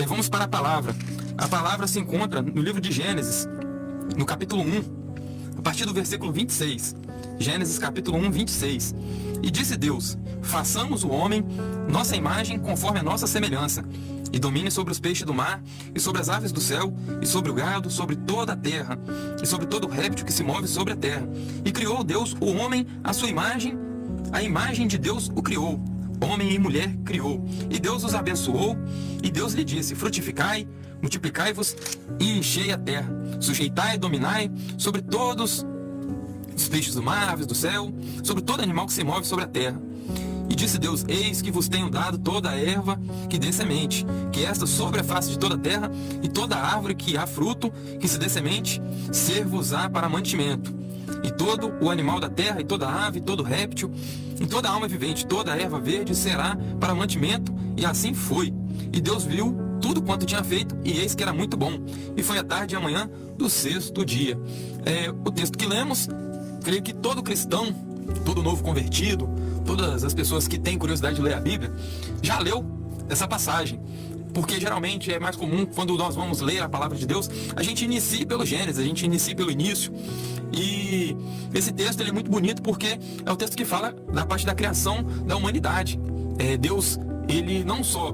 Vamos para a palavra. A palavra se encontra no livro de Gênesis, no capítulo 1, a partir do versículo 26. Gênesis capítulo 1, 26. E disse Deus: façamos o homem, nossa imagem, conforme a nossa semelhança, e domine sobre os peixes do mar, e sobre as aves do céu, e sobre o gado, sobre toda a terra, e sobre todo réptil que se move sobre a terra. E criou Deus o homem à sua imagem, a imagem de Deus o criou. Homem e mulher criou. E Deus os abençoou, e Deus lhe disse: frutificai, multiplicai-vos e enchei a terra. Sujeitai e dominai sobre todos os peixes do mar, aves do céu, sobre todo animal que se move sobre a terra. E disse Deus: eis que vos tenho dado toda a erva que dê semente, que esta sobre a face de toda a terra, e toda árvore que há fruto, que se dê semente, ser-vos-á para mantimento. E todo o animal da terra, e toda ave, e todo réptil, e toda alma vivente, toda a erva verde será para mantimento. E assim foi. E Deus viu tudo quanto tinha feito, e eis que era muito bom. E foi a tarde e a manhã do sexto dia. O texto que lemos, creio que todo cristão, todo novo convertido, todas as pessoas que têm curiosidade de ler a Bíblia, já leu essa passagem. Porque geralmente é mais comum, quando nós vamos ler a palavra de Deus, a gente inicia pelo Gênesis, a gente inicia pelo início. E esse texto ele é muito bonito porque é o texto que fala da parte da criação da humanidade. Deus, ele não só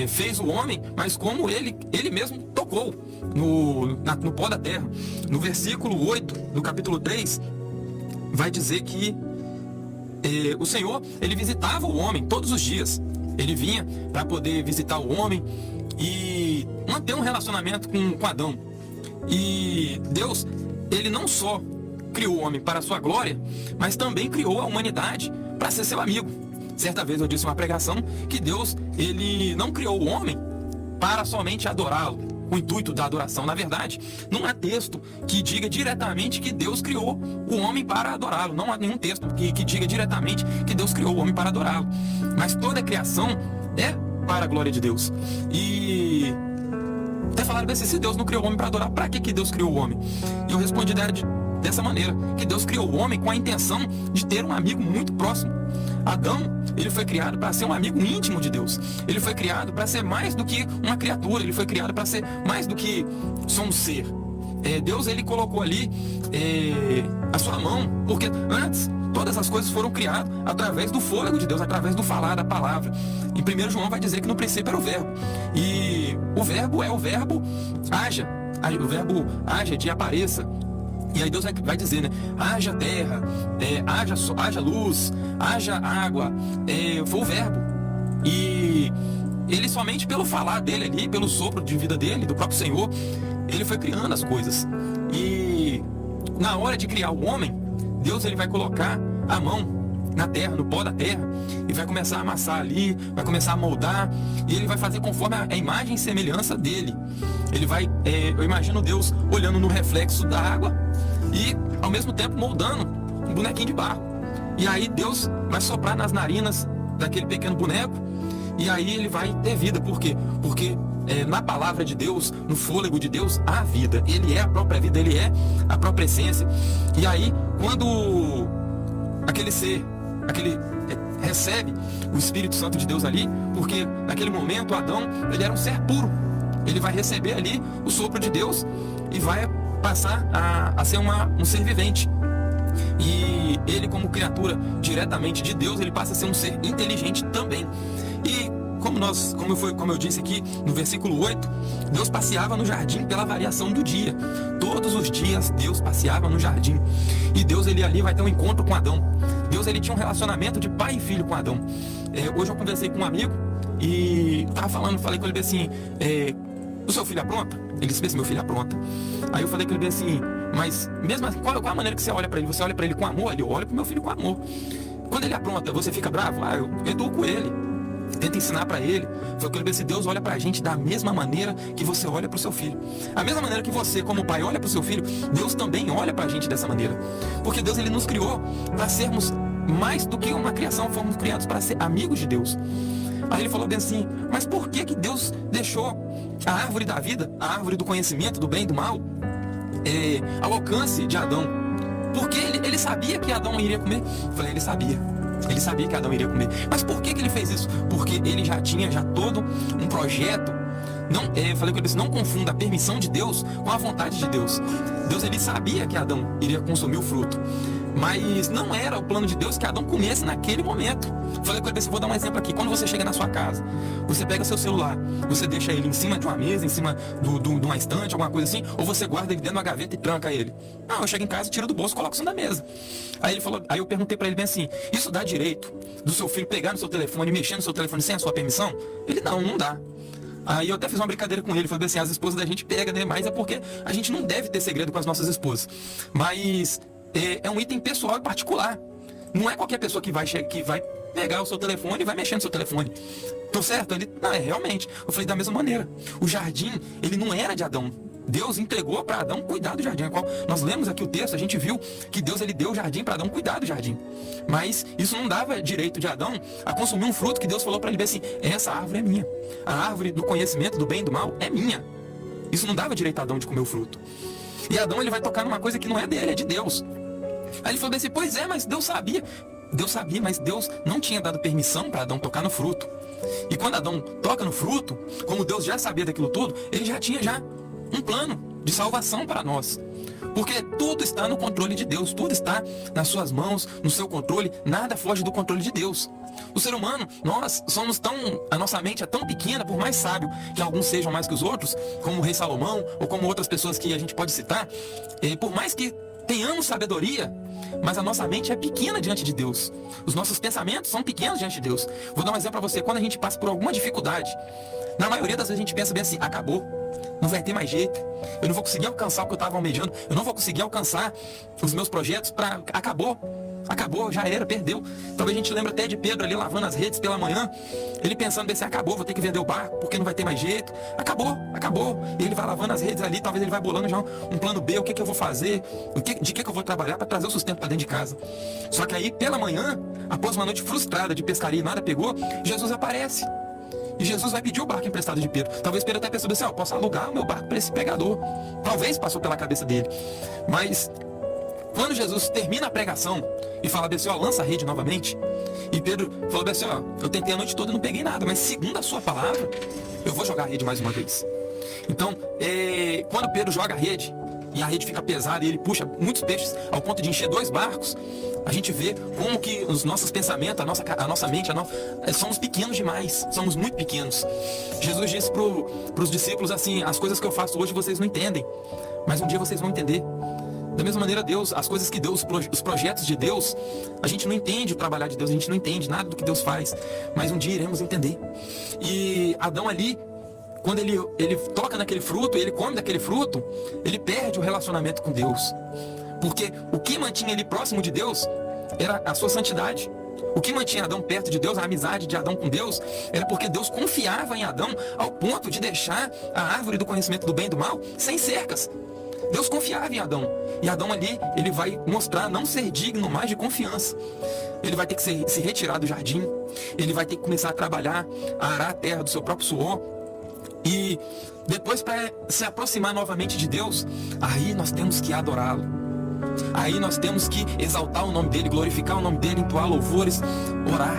fez o homem, mas como ele mesmo tocou no pó da terra. No versículo 8 do capítulo 3, vai dizer que o Senhor, ele visitava o homem todos os dias. Ele vinha para poder visitar o homem e manter um relacionamento com Adão. E Deus, ele não só criou o homem para a sua glória, mas também criou a humanidade para ser seu amigo. Certa vez eu disse em uma pregação que Deus, ele não criou o homem para somente adorá-lo, o intuito da adoração. Na verdade, não há texto que diga diretamente que Deus criou o homem para adorá-lo. Não há nenhum texto que diga diretamente que Deus criou o homem para adorá-lo. Mas toda a criação é para a glória de Deus. E até falaram desse: se Deus não criou o homem para adorar, para que Deus criou o homem? E eu respondi dessa maneira, que Deus criou o homem com a intenção de ter um amigo muito próximo. Adão, ele foi criado para ser um amigo íntimo de Deus. Ele foi criado para ser mais do que uma criatura. Ele foi criado para ser mais do que só um ser. Deus, ele colocou ali a sua mão, porque antes todas as coisas foram criadas através do fôlego de Deus, através do falar da palavra. Em 1 João vai dizer que no princípio era o verbo. E o verbo é o verbo haja. O verbo haja de apareça. E aí Deus vai dizer, né? Haja terra, haja luz, haja água. Foi o verbo. E ele somente pelo falar dele ali, pelo sopro de vida dele, do próprio Senhor, ele foi criando as coisas. E na hora de criar o homem, Deus, ele vai colocar a mão na terra, no pó da terra, e vai começar a amassar ali, vai começar a moldar, e ele vai fazer conforme a imagem e semelhança dele. Ele vai, eu imagino Deus olhando no reflexo da água e ao mesmo tempo moldando um bonequinho de barro. E aí Deus vai soprar nas narinas daquele pequeno boneco, e aí ele vai ter vida. Por quê? Porque na palavra de Deus, no fôlego de Deus, há vida. Ele é a própria vida, ele é a própria essência. E aí, quando aquele ser, recebe o Espírito Santo de Deus ali, porque naquele momento Adão, ele era um ser puro. Ele vai receber ali o sopro de Deus e vai passar a ser um ser vivente. E ele, como criatura diretamente de Deus, ele passa a ser um ser inteligente também. E como eu disse aqui no versículo 8, Deus passeava no jardim pela variação do dia. Todos os dias Deus passeava no jardim. E Deus, ele ali vai ter um encontro com Adão. Deus, ele tinha um relacionamento de pai e filho com Adão. Hoje eu conversei com um amigo e falei com ele assim: o seu filho apronta? Ele disse: meu filho apronta. Aí eu falei com ele assim: mas mesmo assim, qual a maneira que você olha para ele? Você olha para ele com amor? Ele olha para o meu filho com amor. Quando ele apronta, você fica bravo? Eu educo ele, tenta ensinar para ele. Foi o que ele disse: Deus olha para a gente da mesma maneira que você olha para o seu filho. A mesma maneira que você, como pai, olha para o seu filho, Deus também olha para a gente dessa maneira. Porque Deus, ele nos criou para sermos mais do que uma criação, fomos criados para ser amigos de Deus. Aí ele falou bem assim: mas por que Deus deixou a árvore da vida, a árvore do conhecimento do bem e do mal, ao alcance de Adão? Porque ele sabia que Adão iria comer. Eu falei: ele sabia que Adão iria comer. Mas por que ele fez isso? Porque ele já tinha todo um projeto eu falei com ele, não confunda a permissão de Deus com a vontade de Deus. Deus, ele sabia que Adão iria consumir o fruto, mas não era o plano de Deus que Adão comesse naquele momento. Falei com ele, vou dar um exemplo aqui. Quando você chega na sua casa, você pega seu celular, você deixa ele em cima de uma mesa, em cima de uma estante, alguma coisa assim, ou você guarda ele dentro de uma gaveta e tranca ele? Não, eu chego em casa, tiro do bolso, coloco isso na mesa. Aí eu perguntei pra ele bem assim, isso dá direito do seu filho pegar no seu telefone, mexer no seu telefone sem a sua permissão? Ele, não dá. Aí eu até fiz uma brincadeira com ele, falei assim, as esposas da gente pegam, né? Mas é porque a gente não deve ter segredo com as nossas esposas. Mas é um item pessoal e particular. Não é qualquer pessoa que vai pegar o seu telefone e vai mexer no seu telefone. Tô certo? Ele, não, realmente. Eu falei, da mesma maneira. O jardim, ele não era de Adão. Deus entregou para Adão cuidar do jardim. Nós lemos aqui o texto, a gente viu que Deus, ele deu o jardim para Adão cuidar do jardim. Mas isso não dava direito de Adão a consumir um fruto que Deus falou para ele assim, essa árvore é minha. A árvore do conhecimento do bem e do mal é minha. Isso não dava direito a Adão de comer o fruto. E Adão, ele vai tocar numa coisa que não é dele, é de Deus. Aí ele falou assim, pois é, mas Deus sabia. Deus sabia, mas Deus não tinha dado permissão para Adão tocar no fruto. E quando Adão toca no fruto, como Deus já sabia daquilo tudo, ele já tinha um plano de salvação para nós. Porque tudo está no controle de Deus, tudo está nas suas mãos, no seu controle, nada foge do controle de Deus. O ser humano, nós somos a nossa mente é tão pequena, por mais sábio que alguns sejam mais que os outros, como o rei Salomão, ou como outras pessoas que a gente pode citar, por mais que tenhamos sabedoria, mas a nossa mente é pequena diante de Deus. Os nossos pensamentos são pequenos diante de Deus. Vou dar um exemplo para você. Quando a gente passa por alguma dificuldade, na maioria das vezes a gente pensa bem assim, acabou, não vai ter mais jeito, eu não vou conseguir alcançar o que eu estava almejando, eu não vou conseguir alcançar os meus projetos, acabou, já era, perdeu. Talvez a gente lembre até de Pedro ali lavando as redes pela manhã, ele pensando bem assim, acabou, vou ter que vender o barco porque não vai ter mais jeito, acabou. E ele vai lavando as redes ali, talvez ele vai bolando já um plano B, o que eu vou fazer, de que eu vou trabalhar para trazer o sustento para dentro de casa. Só que aí pela manhã, após uma noite frustrada de pescaria e nada pegou, Jesus aparece. E Jesus vai pedir o barco emprestado de Pedro. Talvez Pedro até pensou assim, eu posso alugar o meu barco para esse pegador. Talvez passou pela cabeça dele. Mas quando Jesus termina a pregação e fala assim, lança a rede novamente. E Pedro falou assim, eu tentei a noite toda e não peguei nada, mas segundo a sua palavra, eu vou jogar a rede mais uma vez. Então, quando Pedro joga a rede, e a rede fica pesada e ele puxa muitos peixes ao ponto de encher 2 barcos, a gente vê como que os nossos pensamentos, a nossa mente, somos pequenos demais, somos muito pequenos. Jesus disse para os discípulos assim, as coisas que eu faço hoje vocês não entendem, mas um dia vocês vão entender. Da mesma maneira Deus, as coisas que Deus, os projetos de Deus, a gente não entende o trabalhar de Deus, a gente não entende nada do que Deus faz, mas um dia iremos entender. E Adão ali, quando ele toca naquele fruto, ele come daquele fruto, ele perde o relacionamento com Deus. Porque o que mantinha ele próximo de Deus era a sua santidade. O que mantinha Adão perto de Deus, a amizade de Adão com Deus, era porque Deus confiava em Adão ao ponto de deixar a árvore do conhecimento do bem e do mal sem cercas. Deus confiava em Adão. E Adão ali, ele vai mostrar não ser digno mais de confiança. Ele vai ter que se retirar do jardim. Ele vai ter que começar a trabalhar, a arar a terra do seu próprio suor. E depois, para se aproximar novamente de Deus, aí nós temos que adorá-lo. Aí nós temos que exaltar o nome dele, glorificar o nome dele, entoar louvores, orar.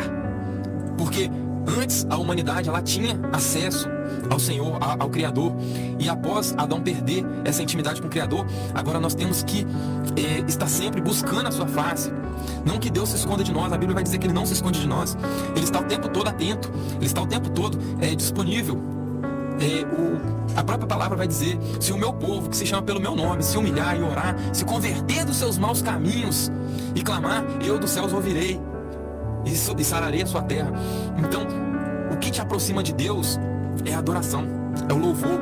Porque antes a humanidade ela tinha acesso ao Senhor, ao Criador. E após Adão perder essa intimidade com o Criador, agora nós temos que estar sempre buscando a sua face. Não que Deus se esconda de nós, a Bíblia vai dizer que Ele não se esconde de nós. Ele está o tempo todo atento, Ele está o tempo todo disponível. A própria palavra vai dizer, se o meu povo, que se chama pelo meu nome, se humilhar e orar, se converter dos seus maus caminhos e clamar, eu dos céus ouvirei e sararei a sua terra. Então, o que te aproxima de Deus é a adoração, é o louvor.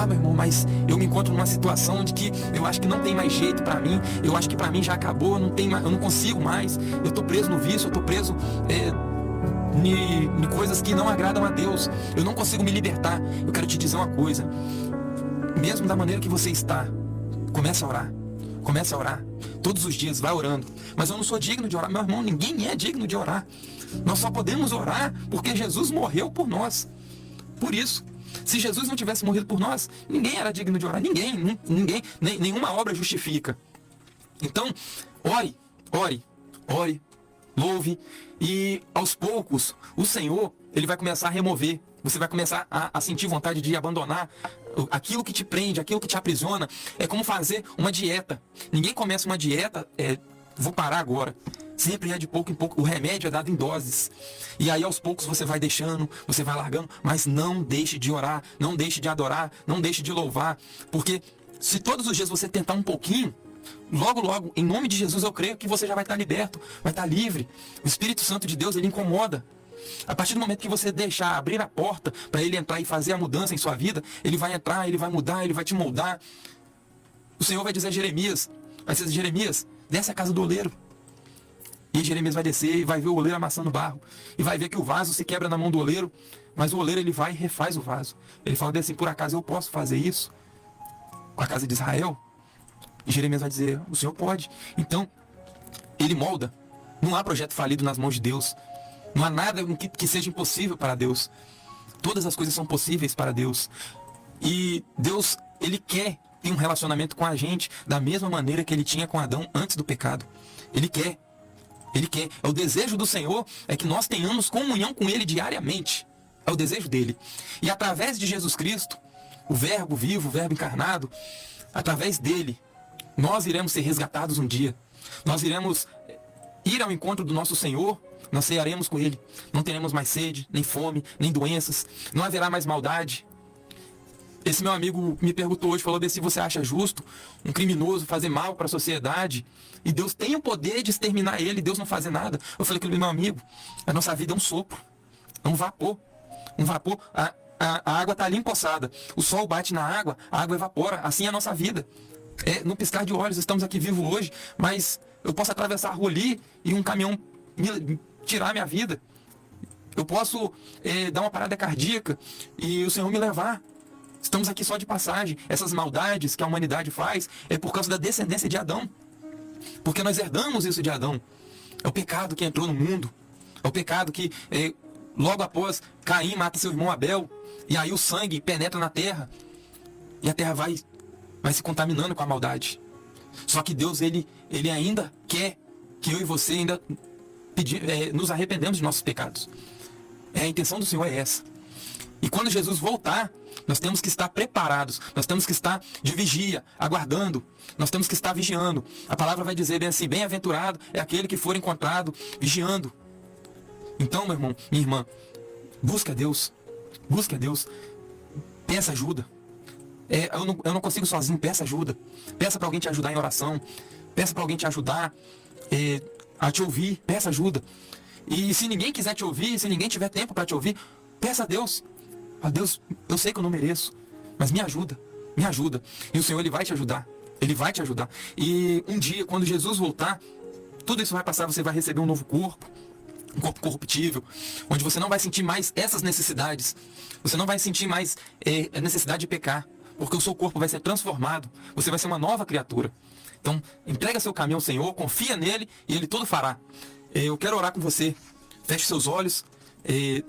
Meu irmão, mas eu me encontro numa situação de que eu acho que não tem mais jeito pra mim, eu acho que pra mim já acabou, eu não consigo mais, eu tô preso no vício, eu tô preso em coisas que não agradam a Deus, eu não consigo me libertar. Eu quero te dizer uma coisa, mesmo da maneira que você está, comece a orar, todos os dias, vai orando. Mas eu não sou digno de orar, meu irmão, ninguém é digno de orar. Nós só podemos orar porque Jesus morreu por nós. Por isso, se Jesus não tivesse morrido por nós, ninguém era digno de orar, ninguém, nenhuma obra justifica. Então, ore, louve, e aos poucos o Senhor, Ele vai começar a remover você vai começar a sentir vontade de abandonar aquilo que te prende, aquilo que te aprisiona. É como fazer uma dieta. Ninguém começa uma dieta, vou parar agora. Sempre é de pouco em pouco. O remédio é dado em doses. E aí aos poucos você vai deixando, você vai largando. Mas não deixe de orar, não deixe de adorar, não deixe de louvar. Porque se todos os dias você tentar um pouquinho, logo, logo, em nome de Jesus, eu creio que você já vai estar liberto, vai estar livre. O Espírito Santo de Deus, ele incomoda. A partir do momento que você deixar abrir a porta para ele entrar e fazer a mudança em sua vida, ele vai entrar, ele vai mudar, ele vai te moldar. O Senhor vai dizer a Jeremias, Jeremias, desce a casa do oleiro. E Jeremias vai descer e vai ver o oleiro amassando barro. E vai ver que o vaso se quebra na mão do oleiro, mas o oleiro ele vai e refaz o vaso. Ele fala assim, por acaso eu posso fazer isso com a casa de Israel? E Jeremias vai dizer, o Senhor pode. Então, ele molda. Não há projeto falido nas mãos de Deus. Não há nada que seja impossível para Deus. Todas as coisas são possíveis para Deus. E Deus, ele quer ter um relacionamento com a gente da mesma maneira que ele tinha com Adão antes do pecado. Ele quer. Ele quer. É o desejo do Senhor é que nós tenhamos comunhão com ele diariamente. É o desejo dele. E através de Jesus Cristo, o Verbo vivo, o Verbo encarnado, através dele, nós iremos ser resgatados um dia. Nós iremos ir ao encontro do nosso Senhor. Nós cearemos com ele. Não teremos mais sede, nem fome, nem doenças. Não haverá mais maldade. Esse meu amigo me perguntou hoje, falou se você acha justo um criminoso fazer mal para a sociedade e Deus tem o poder de exterminar ele, Deus não fazer nada. Eu falei com ele, meu amigo, a nossa vida é um sopro, é um vapor. Um vapor, a água está ali empoçada. O sol bate na água, a água evapora. Assim é a nossa vida. No piscar de olhos, estamos aqui vivos hoje, mas eu posso atravessar a rua ali e um caminhão tirar minha vida. Eu posso dar uma parada cardíaca e o Senhor me levar. Estamos aqui só de passagem. Essas maldades que a humanidade faz é por causa da descendência de Adão. Porque nós herdamos isso de Adão. É o pecado que entrou no mundo. É o pecado que logo após Caim mata seu irmão Abel. E aí o sangue penetra na terra. E a terra vai se contaminando com a maldade. Só que Deus ele ainda quer que eu e você ainda nos arrependemos de nossos pecados. A intenção do Senhor é essa. E quando Jesus voltar, nós temos que estar preparados. Nós temos que estar de vigia, aguardando. Nós temos que estar vigiando. A palavra vai dizer bem assim, bem-aventurado é aquele que for encontrado vigiando. Então, meu irmão, minha irmã, busque a Deus. Busque a Deus. Peça ajuda. Eu não consigo sozinho, peça ajuda. Peça para alguém te ajudar em oração. Peça para alguém te ajudar a te ouvir. Peça ajuda. E se ninguém quiser te ouvir, se ninguém tiver tempo para te ouvir, peça a Deus. A Deus, eu sei que eu não mereço, mas me ajuda. Me ajuda. E o Senhor, ele vai te ajudar. Ele vai te ajudar. E um dia, quando Jesus voltar, tudo isso vai passar, você vai receber um novo corpo. Um corpo corruptível, onde você não vai sentir mais essas necessidades. Você não vai sentir mais a necessidade de pecar, porque o seu corpo vai ser transformado. Você vai ser uma nova criatura. Então, entrega seu caminho ao Senhor, confia nele e ele tudo fará. Eu quero orar com você. Feche seus olhos.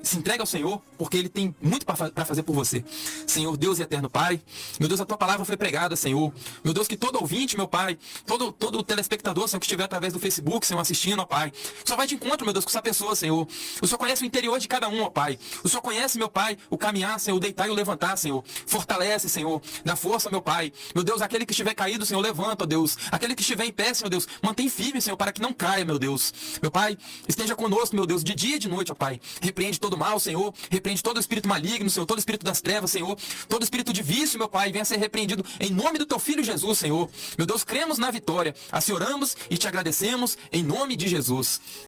Se entregue ao Senhor, porque Ele tem muito para fazer por você. Senhor Deus e eterno Pai, meu Deus, a Tua palavra foi pregada, Senhor. Meu Deus, que todo ouvinte, meu Pai, todo telespectador, Senhor, que estiver através do Facebook, Senhor, assistindo, ó Pai, só vai de encontro, meu Deus, com essa pessoa, Senhor. O Senhor conhece o interior de cada um, ó Pai. O Senhor conhece, meu Pai, o caminhar, Senhor, o deitar e o levantar, Senhor. Fortalece, Senhor, dá força, meu Pai. Meu Deus, aquele que estiver caído, Senhor, levanta, ó Deus. Aquele que estiver em pé, Senhor Deus, mantém firme, Senhor, para que não caia, meu Deus. Meu Pai, esteja conosco, meu Deus, de dia e de noite, ó Pai. Repreende todo mal, Senhor, repreende todo espírito maligno, Senhor, todo espírito das trevas, Senhor, todo espírito de vício, meu Pai, venha ser repreendido em nome do Teu Filho Jesus, Senhor. Meu Deus, cremos na vitória, assim oramos e te agradecemos em nome de Jesus.